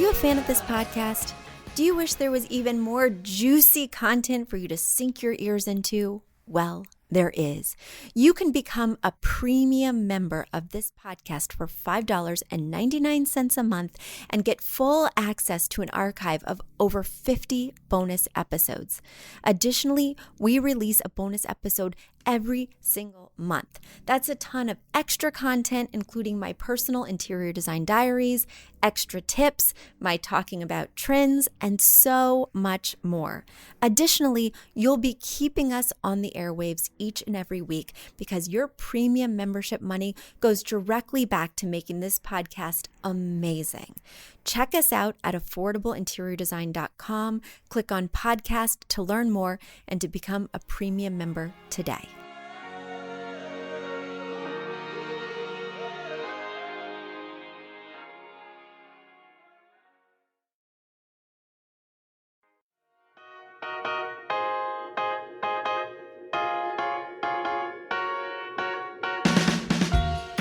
you a fan of this podcast? Do you wish there was even more juicy content for you to sink your ears into? Well, there is. You can become a premium member of this podcast for $5.99 a month and get full access to an archive of over 50 bonus episodes. Additionally, we release a bonus episode every single month. That's a ton of extra content, including my personal interior design diaries, extra tips, my talking about trends, and so much more. Additionally, you'll be keeping us on the airwaves each and every week because your premium membership money goes directly back to making this podcast amazing. Check us out at affordableinteriordesign.com. Click on podcast to learn more and to become a premium member today.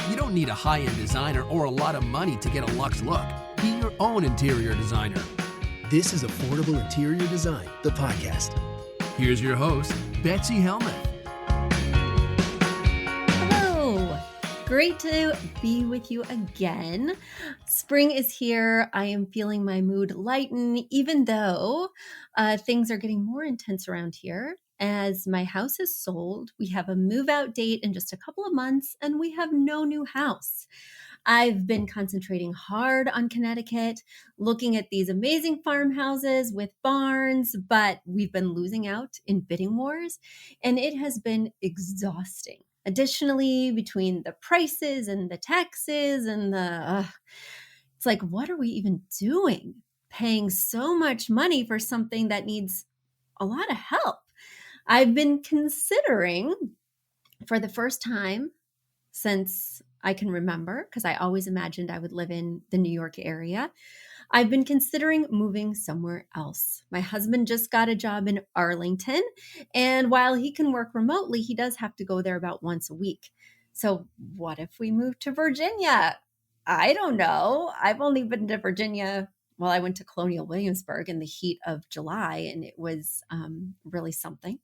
You don't need a high-end designer or a lot of money to get a luxe look. Be your own interior designer. This is Affordable Interior Design, the podcast. Here's your host, Betsy Helmuth. Hello. Great to be with you again. Spring is here. I am feeling my mood lighten, even though things are getting more intense around here. As my house is sold, we have a move-out date in just a couple of months, and we have no new house. I've been concentrating hard on Connecticut, looking at these amazing farmhouses with barns, but we've been losing out in bidding wars, and it has been exhausting. Additionally, between the prices and the taxes and it's like, what are we even doing? Paying so much money for something that needs a lot of help. I've been considering, for the first time since I can remember, because I always imagined I would live in the New York area, I've been considering moving somewhere else. My husband just got a job in Arlington, and while he can work remotely, he does have to go there about once a week. So what if we moved to Virginia? I don't know. I've only been to Virginia. Well, I went to Colonial Williamsburg in the heat of July, and it was really something,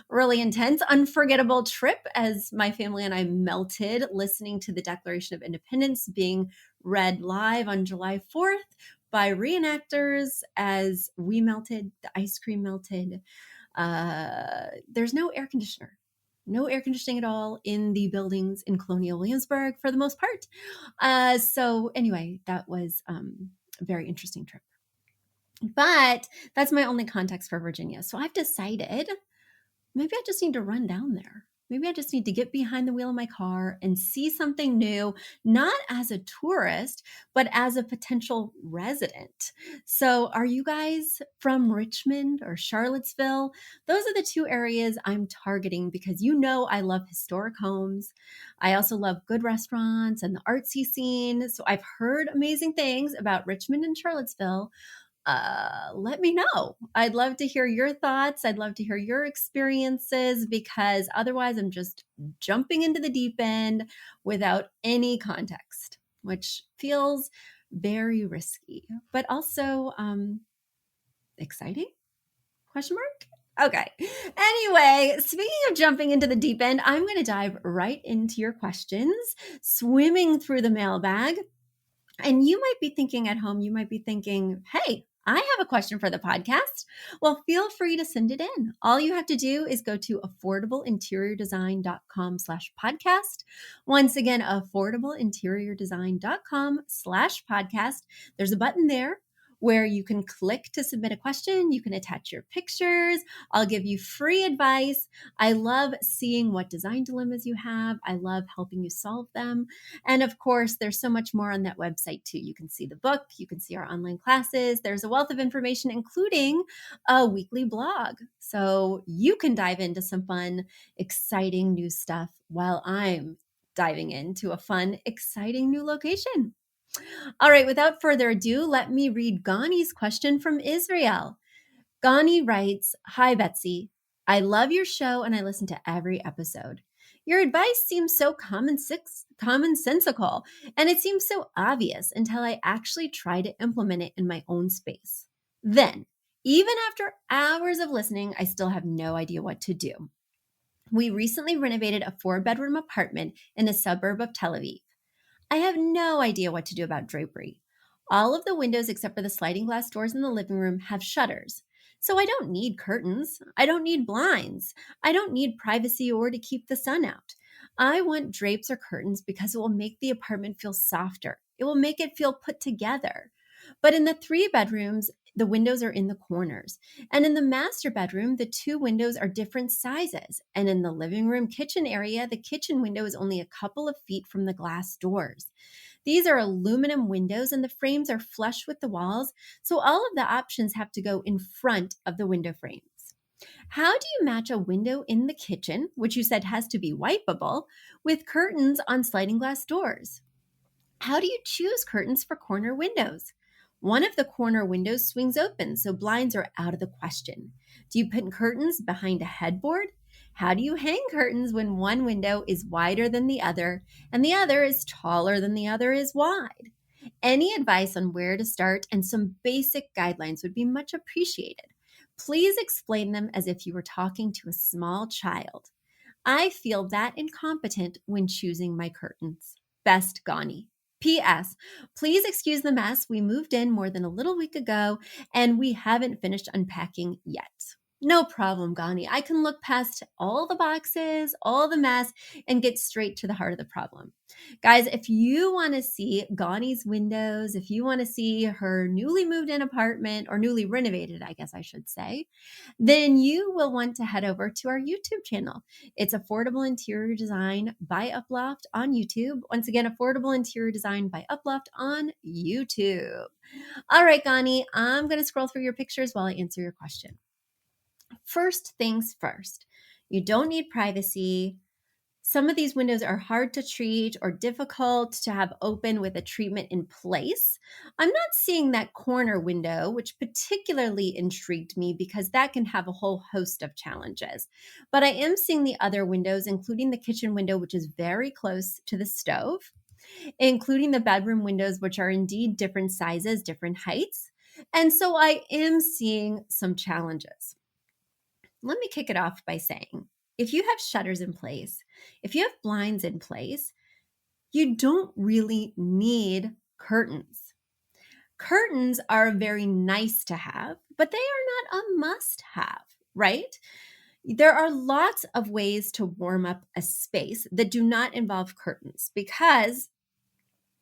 really intense, unforgettable trip as my family and I melted listening to the Declaration of Independence being read live on July 4th by reenactors as we melted, the ice cream melted. There's no air conditioner. No air conditioning at all in the buildings in Colonial Williamsburg for the most part. So anyway, that was a very interesting trip. But that's my only context for Virginia. So I've decided maybe I just need to run down there. Maybe I just need to get behind the wheel of my car and see something new, not as a tourist, but as a potential resident. So are you guys from Richmond or Charlottesville? Those are the two areas I'm targeting because you know I love historic homes. I also love good restaurants and the artsy scene. So I've heard amazing things about Richmond and Charlottesville. Let me know. I'd love to hear your thoughts. I'd love to hear your experiences because otherwise I'm just jumping into the deep end without any context, which feels very risky, but also exciting? Question mark? Okay. Anyway, speaking of jumping into the deep end, I'm going to dive right into your questions, swimming through the mailbag. And you might be thinking at home, you might be thinking, hey, I have a question for the podcast. Well, feel free to send it in. All you have to do is go to affordableinteriordesign.com/podcast. Once again, affordableinteriordesign.com/podcast. There's a button there where you can click to submit a question. You can attach your pictures. I'll give you free advice. I love seeing what design dilemmas you have. I love helping you solve them. And of course, there's so much more on that website too. You can see the book, you can see our online classes. There's a wealth of information, including a weekly blog. So you can dive into some fun, exciting new stuff while I'm diving into a fun, exciting new location. All right, without further ado, let me read Ghani's question from Israel. Ghani writes, "Hi, Betsy. I love your show and I listen to every episode. Your advice seems so commonsensical, and it seems so obvious until I actually try to implement it in my own space. Then, even after hours of listening, I still have no idea what to do. We recently renovated a 4-bedroom apartment in a suburb of Tel Aviv. I have no idea what to do about drapery. All of the windows except for the sliding glass doors in the living room have shutters. So I don't need curtains. I don't need blinds. I don't need privacy or to keep the sun out. I want drapes or curtains because it will make the apartment feel softer. It will make it feel put together. But in the 3 bedrooms, the windows are in the corners. And in the master bedroom, the 2 windows are different sizes. And in the living room kitchen area, the kitchen window is only a couple of feet from the glass doors. These are aluminum windows and the frames are flush with the walls, so all of the options have to go in front of the window frames. How do you match a window in the kitchen, which you said has to be wipeable, with curtains on sliding glass doors? How do you choose curtains for corner windows? One of the corner windows swings open, so blinds are out of the question. Do you put curtains behind a headboard? How do you hang curtains when one window is wider than the other and the other is taller than the other is wide? Any advice on where to start and some basic guidelines would be much appreciated. Please explain them as if you were talking to a small child. I feel that incompetent when choosing my curtains. Best, Ghani. P.S. Please excuse the mess. We moved in more than a little week ago and we haven't finished unpacking yet. No problem, Ghani. I can look past all the boxes, all the mess, and get straight to the heart of the problem. Guys, if you want to see Ghani's windows, if you want to see her newly moved in apartment, or newly renovated, I guess I should say, then you will want to head over to our YouTube channel. It's Affordable Interior Design by Uploft on YouTube. Once again, Affordable Interior Design by Uploft on YouTube. All right, Ghani, I'm going to scroll through your pictures while I answer your question. First things first, you don't need privacy. Some of these windows are hard to treat or difficult to have open with a treatment in place. I'm not seeing that corner window, which particularly intrigued me because that can have a whole host of challenges. But I am seeing the other windows, including the kitchen window, which is very close to the stove, including the bedroom windows, which are indeed different sizes, different heights. And so I am seeing some challenges. Let me kick it off by saying, if you have shutters in place, if you have blinds in place, you don't really need curtains. Curtains are very nice to have, but they are not a must have, right? There are lots of ways to warm up a space that do not involve curtains because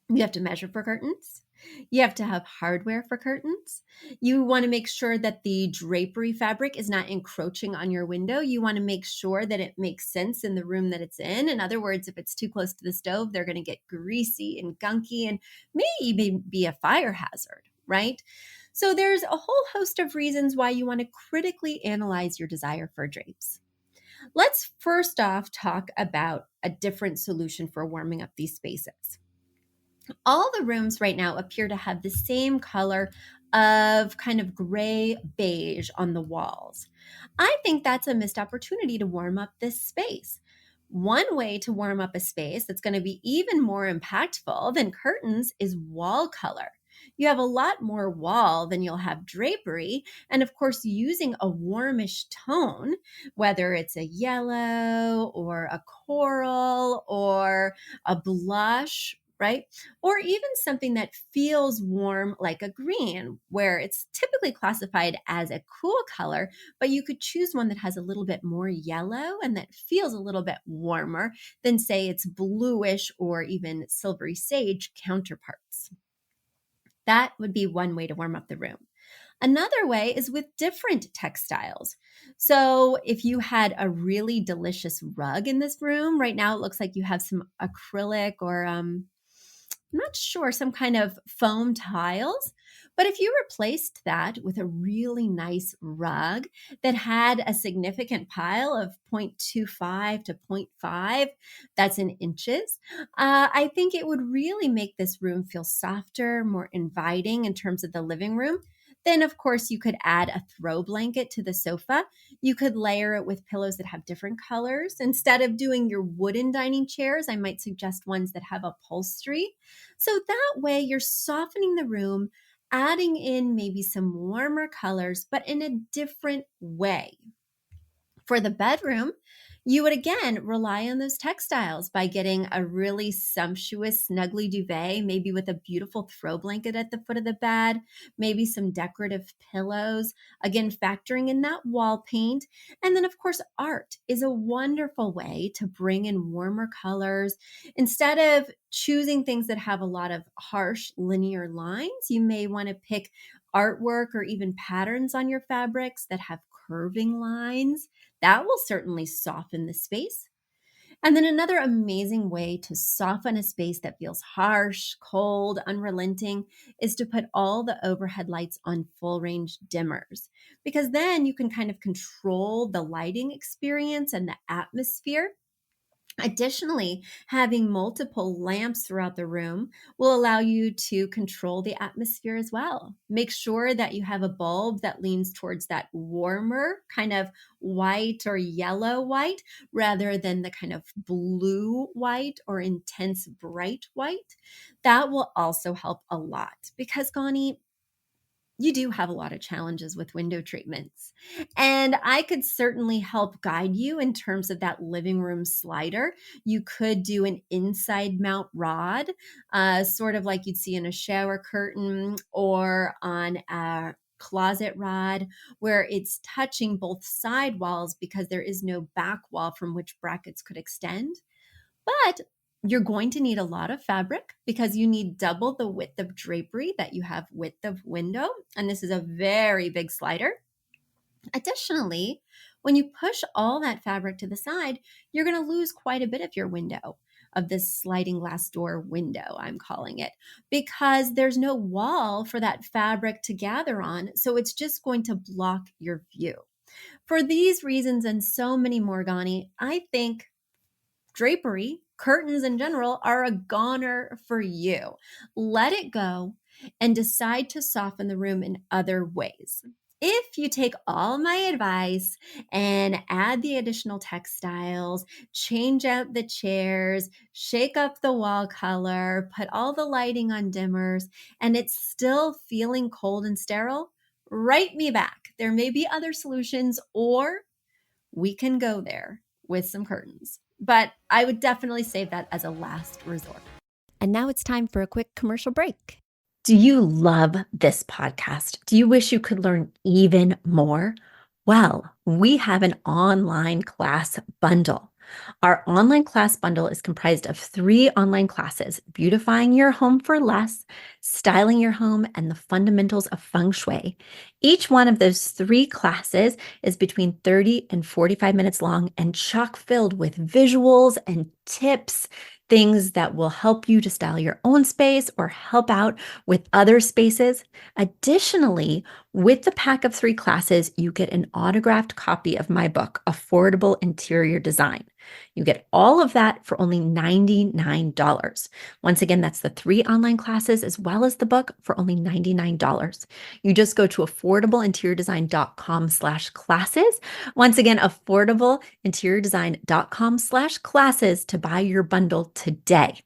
you have to measure for curtains. You have to have hardware for curtains. You want to make sure that the drapery fabric is not encroaching on your window. You want to make sure that it makes sense in the room that it's in. In other words, if it's too close to the stove, they're going to get greasy and gunky and may even be a fire hazard, right? So there's a whole host of reasons why you want to critically analyze your desire for drapes. Let's first off talk about a different solution for warming up these spaces. All the rooms right now appear to have the same color of kind of gray beige on the walls. I think that's a missed opportunity to warm up this space. One way to warm up a space that's going to be even more impactful than curtains is wall color. You have a lot more wall than you'll have drapery. And of course, using a warmish tone, whether it's a yellow or a coral or a blush, right? Or even something that feels warm like a green, where it's typically classified as a cool color, but you could choose one that has a little bit more yellow and that feels a little bit warmer than, say, its bluish or even silvery sage counterparts. That would be one way to warm up the room. Another way is with different textiles. So if you had a really delicious rug in this room, right now it looks like you have some acrylic or I'm not sure, some kind of foam tiles. But if you replaced that with a really nice rug that had a significant pile of 0.25 to zero point 0.5, that's in inches, I think it would really make this room feel softer, more inviting in terms of the living room. Then, of course, you could add a throw blanket to the sofa. You could layer it with pillows that have different colors. Instead of doing your wooden dining chairs, I might suggest ones that have upholstery. So that way you're softening the room, adding in maybe some warmer colors, but in a different way. For the bedroom, you would again rely on those textiles by getting a really sumptuous, snuggly duvet, maybe with a beautiful throw blanket at the foot of the bed, maybe some decorative pillows, again, factoring in that wall paint. And then, of course, art is a wonderful way to bring in warmer colors. Instead of choosing things that have a lot of harsh linear lines, you may want to pick artwork or even patterns on your fabrics that have curving lines. That will certainly soften the space. And then another amazing way to soften a space that feels harsh, cold, unrelenting is to put all the overhead lights on full range dimmers, because then you can kind of control the lighting experience and the atmosphere. Additionally, having multiple lamps throughout the room will allow you to control the atmosphere as well. Make sure that you have a bulb that leans towards that warmer kind of white or yellow white rather than the kind of blue white or intense bright white. That will also help a lot because, Ghani, you do have a lot of challenges with window treatments. And I could certainly help guide you in terms of that living room slider. You could do an inside mount rod, sort of like you'd see in a shower curtain or on a closet rod, where it's touching both side walls because there is no back wall from which brackets could extend. But you're going to need a lot of fabric because you need double the width of drapery that you have width of window. And this is a very big slider. Additionally, when you push all that fabric to the side, you're going to lose quite a bit of your window, of this sliding glass door window, I'm calling it, because there's no wall for that fabric to gather on. So it's just going to block your view. For these reasons and so many more, Ghani, I think drapery, curtains in general, are a goner for you. Let it go and decide to soften the room in other ways. If you take all my advice and add the additional textiles, change out the chairs, shake up the wall color, put all the lighting on dimmers, and it's still feeling cold and sterile, write me back. There may be other solutions, or we can go there with some curtains. But I would definitely save that as a last resort. And now it's time for a quick commercial break. Do you love this podcast? Do you wish you could learn even more? Well, we have an online class bundle. Our online class bundle is comprised of 3 online classes: beautifying your home for less, styling your home, and the fundamentals of feng shui. Each one of those 3 classes is between 30 and 45 minutes long and chock filled with visuals and tips, things that will help you to style your own space or help out with other spaces. Additionally, with the pack of 3 classes, you get an autographed copy of my book, Affordable Interior Design. You get all of that for only $99. Once again, that's the 3 online classes as well as the book for only $99. You just go to affordableinteriordesign.com/classes. Once again, affordableinteriordesign.com/classes to buy your bundle today.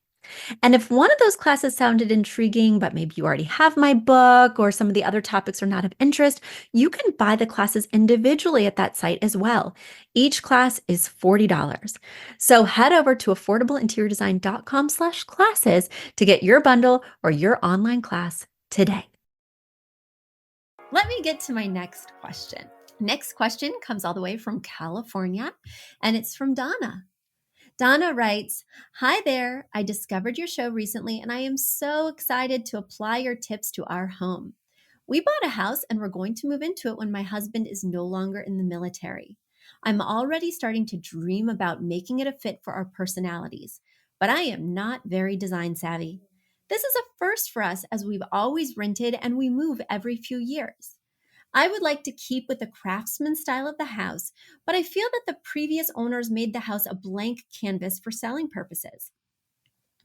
And if one of those classes sounded intriguing, but maybe you already have my book or some of the other topics are not of interest, you can buy the classes individually at that site as well. Each class is $40. So head over to affordableinteriordesign.com/classes to get your bundle or your online class today. Let me get to my next question. Next question comes all the way from California, and it's from Donna. Donna writes, "Hi there. I discovered your show recently, and I am so excited to apply your tips to our home. We bought a house and we're going to move into it when my husband is no longer in the military. I'm already starting to dream about making it a fit for our personalities, but I am not very design savvy. This is a first for us as we've always rented and we move every few years. I would like to keep with the craftsman style of the house, but I feel that the previous owners made the house a blank canvas for selling purposes.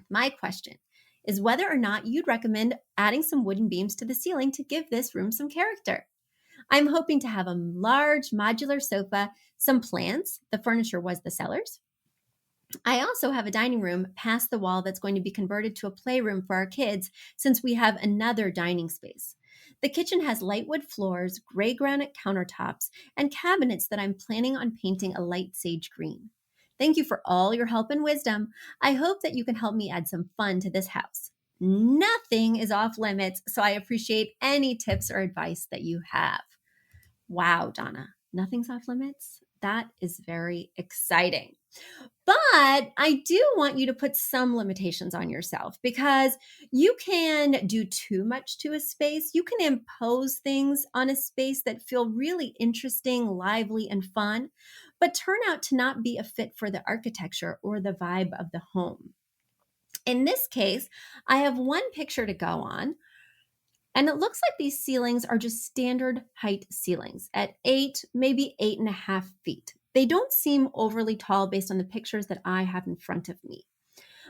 My question, is whether or not you'd recommend adding some wooden beams to the ceiling to give this room some character. I'm hoping to have a large modular sofa, some plants. The furniture was the sellers. I also have a dining room past the wall that's going to be converted to a playroom for our kids since we have another dining space. The kitchen has light wood floors, gray granite countertops, and cabinets that I'm planning on painting a light sage green. Thank you for all your help and wisdom. I hope that you can help me add some fun to this house. Nothing is off limits, so I appreciate any tips or advice that you have. Wow, Donna, nothing's off limits? That is very exciting. But I do want you to put some limitations on yourself because you can do too much to a space. You can impose things on a space that feel really interesting, lively, and fun, but turn out to not be a fit for the architecture or the vibe of the home. In this case, I have one picture to go on. And it looks like these ceilings are just standard height ceilings at 8, maybe 8.5 feet. They don't seem overly tall based on the pictures that I have in front of me.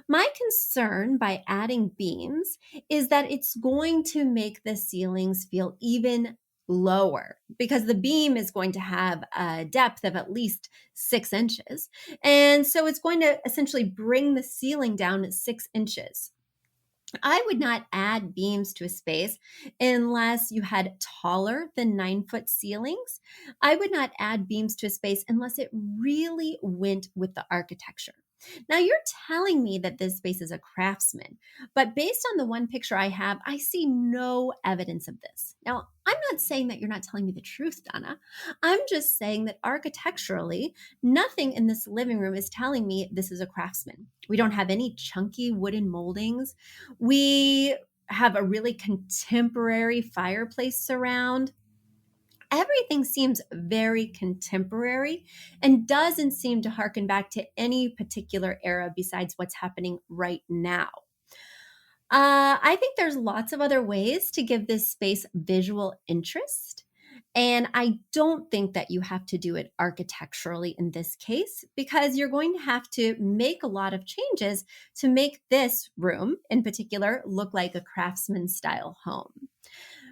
My concern by adding beams is that it's going to make the ceilings feel even lower because the beam is going to have a depth of at least 6 inches. And so it's going to essentially bring the ceiling down 6 inches. I would not add beams to a space unless you had taller than 9-foot ceilings. I would not add beams to a space unless it really went with the architecture. Now, you're telling me that this space is a craftsman, but based on the one picture I have, I see no evidence of this. Now, I'm not saying that you're not telling me the truth, Donna. I'm just saying that architecturally, nothing in this living room is telling me this is a craftsman. We don't have any chunky wooden moldings. We have a really contemporary fireplace surround. Everything seems very contemporary and doesn't seem to harken back to any particular era besides what's happening right now. I think there's lots of other ways to give this space visual interest. And I don't think that you have to do it architecturally in this case because you're going to have to make a lot of changes to make this room in particular look like a craftsman style home.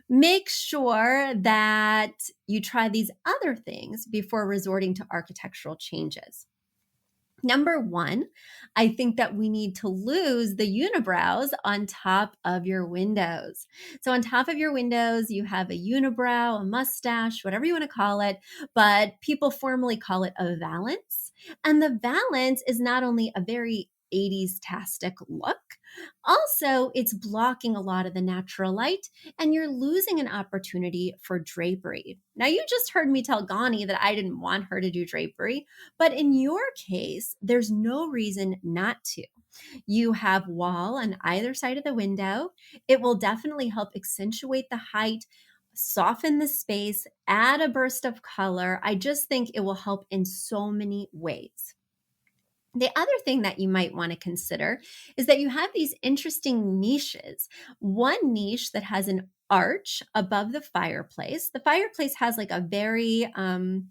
Make sure that you try these other things before resorting to architectural changes. Number one, I think that we need to lose the unibrows on top of your windows. So on top of your windows, you have a unibrow, a mustache, whatever you want to call it, but people formally call it a valance. And the valance is not only a very 80s-tastic look, also it's blocking a lot of the natural light and you're losing an opportunity for drapery. Now, you just heard me tell Ghani that I didn't want her to do drapery, but in your case, there's no reason not to. You have wall on either side of the window. It will definitely help accentuate the height, soften the space, add a burst of color. I just think it will help in so many ways. The other thing that you might want to consider is that you have these interesting niches. One niche that has an arch above the fireplace. The fireplace has like a very, I don't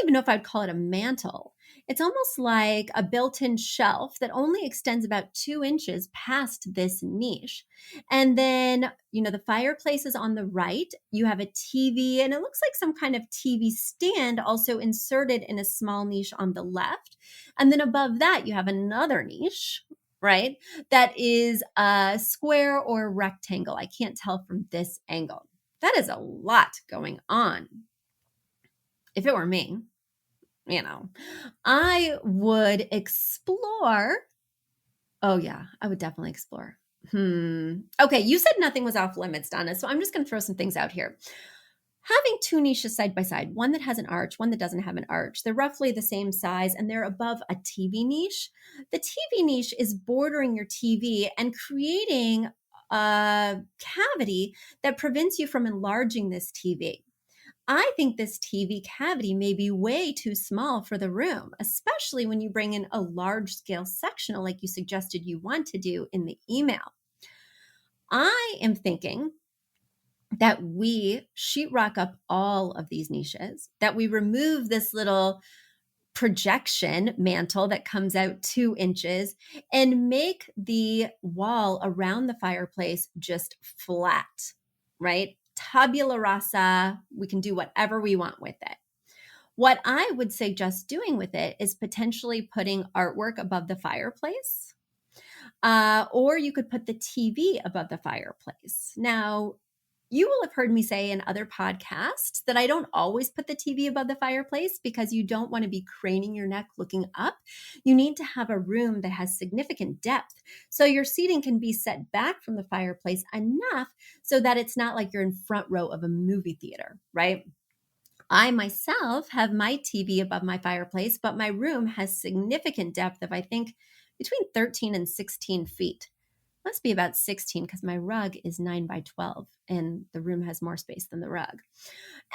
even know if I'd call it a mantle. It's almost like a built-in shelf that only extends about 2 inches past this niche. And then, the fireplace is on the right. You have a TV, and it looks like some kind of TV stand also inserted in a small niche on the left. And then above that, you have another niche, right? That is a square or rectangle. I can't tell from this angle. That is a lot going on. If it were me, I would explore. Oh, yeah, I would definitely explore. Okay, you said nothing was off limits, Donna, so I'm just going to throw some things out here. Having 2 niches side by side, one that has an arch, one that doesn't have an arch, they're roughly the same size and they're above a TV niche. The TV niche is bordering your TV and creating a cavity that prevents you from enlarging this TV. I think this TV cavity may be way too small for the room, especially when you bring in a large scale sectional like you suggested you want to do in the email. I am thinking that we sheetrock up all of these niches, that we remove this little projection mantle that comes out 2 inches and make the wall around the fireplace just flat, right? Tabula rasa. We can do whatever we want with it. What I would suggest doing with it is potentially putting artwork above the fireplace, or you could put the TV above the fireplace. Now, you will have heard me say in other podcasts that I don't always put the TV above the fireplace because you don't want to be craning your neck looking up. You need to have a room that has significant depth. So your seating can be set back from the fireplace enough so that it's not like you're in front row of a movie theater, right? I myself have my TV above my fireplace, but my room has significant depth of, I think, between 13 and 16 feet. Must be about 16 because my rug is 9 by 12 and the room has more space than the rug.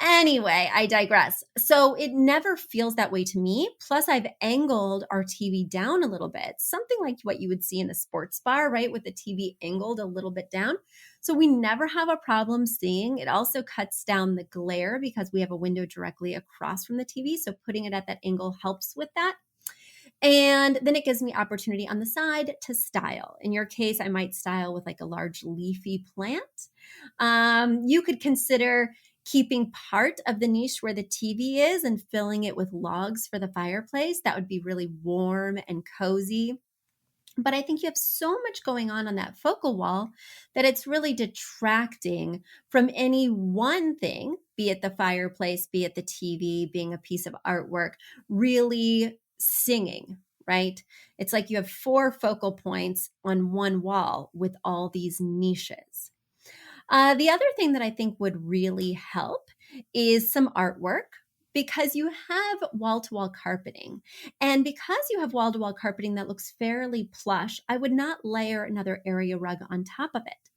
Anyway, I digress. So it never feels that way to me. Plus, I've angled our TV down a little bit, something like what you would see in a sports bar, right? With the TV angled a little bit down. So we never have a problem seeing. It also cuts down the glare because we have a window directly across from the TV. So putting it at that angle helps with that. And then it gives me opportunity on the side to style. In your case, I might style with like a large leafy plant. You could consider keeping part of the niche where the TV is and filling it with logs for the fireplace. That would be really warm and cozy. But I think you have so much going on that focal wall that it's really detracting from any one thing, be it the fireplace, be it the TV, being a piece of artwork, really singing, right? It's like you have 4 focal points on one wall with all these niches. The other thing that I think would really help is some artwork because you have wall-to-wall carpeting. And because you have wall-to-wall carpeting that looks fairly plush, I would not layer another area rug on top of it.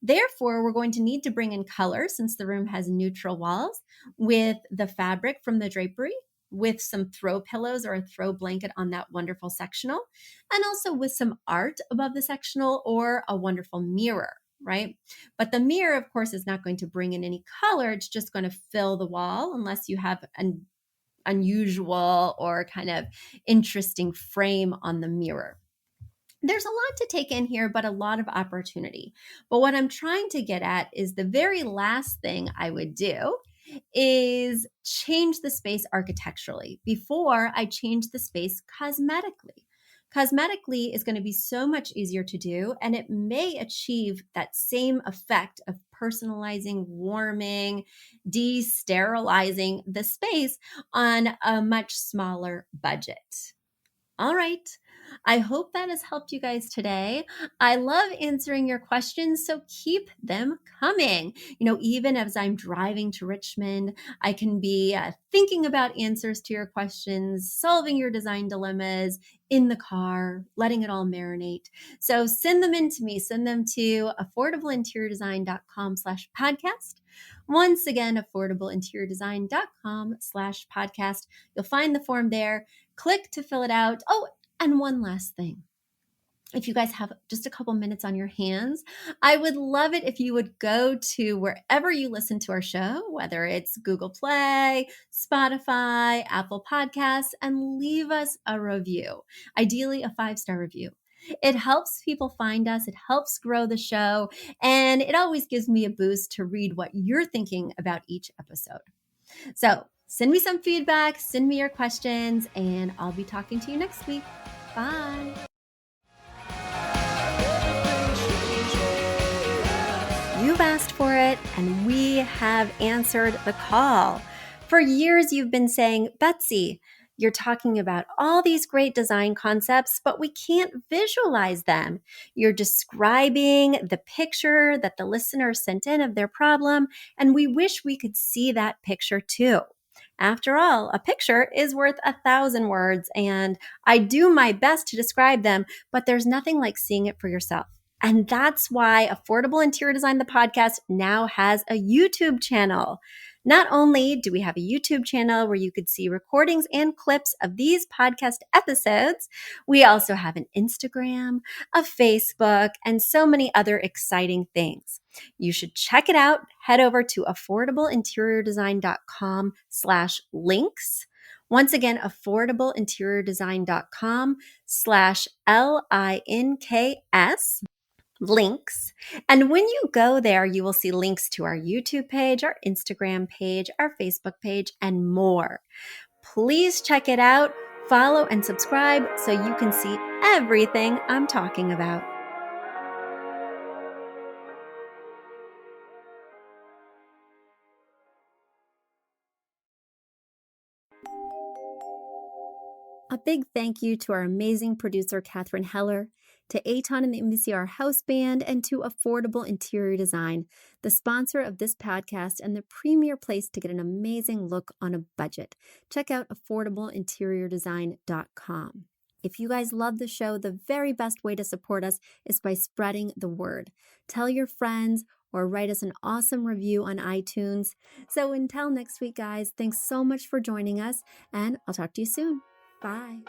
Therefore, we're going to need to bring in color since the room has neutral walls with the fabric from the drapery, with some throw pillows or a throw blanket on that wonderful sectional, and also with some art above the sectional or a wonderful mirror, right? But the mirror, of course, is not going to bring in any color. It's just going to fill the wall unless you have an unusual or kind of interesting frame on the mirror. There's a lot to take in here, but a lot of opportunity. But what I'm trying to get at is the very last thing I would do is change the space architecturally before I change the space cosmetically. Cosmetically is going to be so much easier to do, and it may achieve that same effect of personalizing, warming, de-sterilizing the space on a much smaller budget. All right. I hope that has helped you guys today. I love answering your questions, so keep them coming. Even as I'm driving to Richmond, I can be thinking about answers to your questions, solving your design dilemmas in the car, letting it all marinate. So send them in to me. Send them to affordableinteriordesign.com/podcast. Once again, affordableinteriordesign.com/podcast. You'll find the form there. Click to fill it out. Oh, and one last thing. If you guys have just a couple minutes on your hands, I would love it if you would go to wherever you listen to our show, whether it's Google Play, Spotify, Apple Podcasts, and leave us a review, ideally a 5-star review. It helps people find us. It helps grow the show. And it always gives me a boost to read what you're thinking about each episode. So send me some feedback, send me your questions, and I'll be talking to you next week. Bye. You've asked for it, and we have answered the call. For years, you've been saying, Betsy, you're talking about all these great design concepts, but we can't visualize them. You're describing the picture that the listener sent in of their problem, and we wish we could see that picture too. After all, a picture is worth 1,000 words, and I do my best to describe them, but there's nothing like seeing it for yourself. And that's why Affordable Interior Design, the podcast, now has a YouTube channel. Not only do we have a YouTube channel where you could see recordings and clips of these podcast episodes, we also have an Instagram, a Facebook, and so many other exciting things. You should check it out. Head over to affordableinteriordesign.com/links. Once again, affordableinteriordesign.com/LINKS links. And when you go there, you will see links to our YouTube page, our Instagram page, our Facebook page, and more. Please check it out, follow and subscribe so you can see everything I'm talking about. A big thank you to our amazing producer, Katherine Heller, to Aton and the MBCR House Band, and to Affordable Interior Design, the sponsor of this podcast and the premier place to get an amazing look on a budget. Check out affordableinteriordesign.com. If you guys love the show, the very best way to support us is by spreading the word. Tell your friends or write us an awesome review on iTunes. So until next week, guys, thanks so much for joining us, and I'll talk to you soon. Bye.